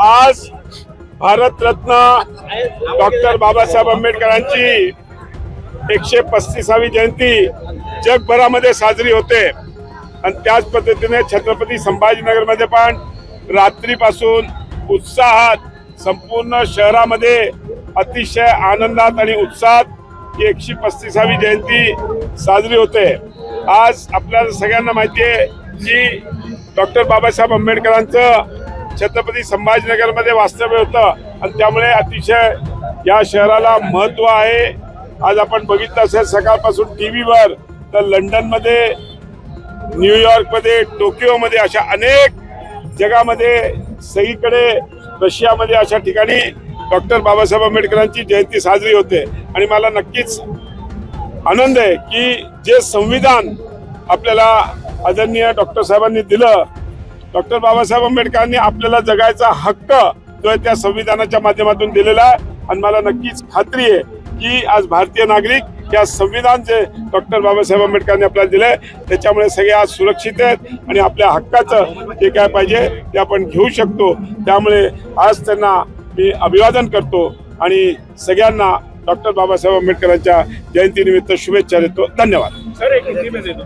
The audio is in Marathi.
आज भारतरत्न डॉक्टर बाबासाहेब आंबेडकरांची 135वी जयंती जगभरामध्ये साजरी होते आणि त्याच पद्धतीने छत्रपती संभाजीनगरमध्ये पण रात्रीपासून उत्साहात संपूर्ण शहरामध्ये अतिशय आनंदात आणि उत्साहात 135वी जयंती साजरी होते। आज आपल्याला सगळ्यांना माहिती आहे की डॉक्टर बाबासाहेब आंबेडकरांचं छत्रपती संभाजीनगरमध्ये वास्तव्य होतं आणि त्यामुळे अतिशय या शहराला महत्त्व आहे। आज आपण बघितलं असेल सकाळपासून टीव्हीवर तर लंडनमध्ये, न्यूयॉर्कमध्ये, टोकियोमध्ये अशा अनेक जगामध्ये, सगळीकडे रशियामध्ये अशा ठिकाणी डॉक्टर बाबासाहेब आंबेडकरांची जयंती साजरी होते आणि मला नक्कीच आनंद आहे की जे संविधान आपल्याला आदरणीय डॉक्टर साहेबांनी दिलं, डॉक्टर बाबासाहेब आंबेडकरांनी आपल्याला जगायचा हक्क जो आहे त्या संविधानाच्या माध्यमातून दिलेला आहे आणि मला नक्कीच खात्री आहे की आज भारतीय नागरिक या संविधान जे डॉक्टर बाबासाहेब आंबेडकरांनी आपल्याला दिलंय त्याच्यामुळे सगळे आज सुरक्षित आहेत आणि आपल्या हक्काचं जे काय पाहिजे ते आपण घेऊ शकतो। त्यामुळे आज त्यांना मी अभिवादन करतो आणि सगळ्यांना डॉक्टर बाबासाहेब आंबेडकरांच्या जयंतीनिमित्त शुभेच्छा देतो। धन्यवाद। सर एक हिंदी में दे दो।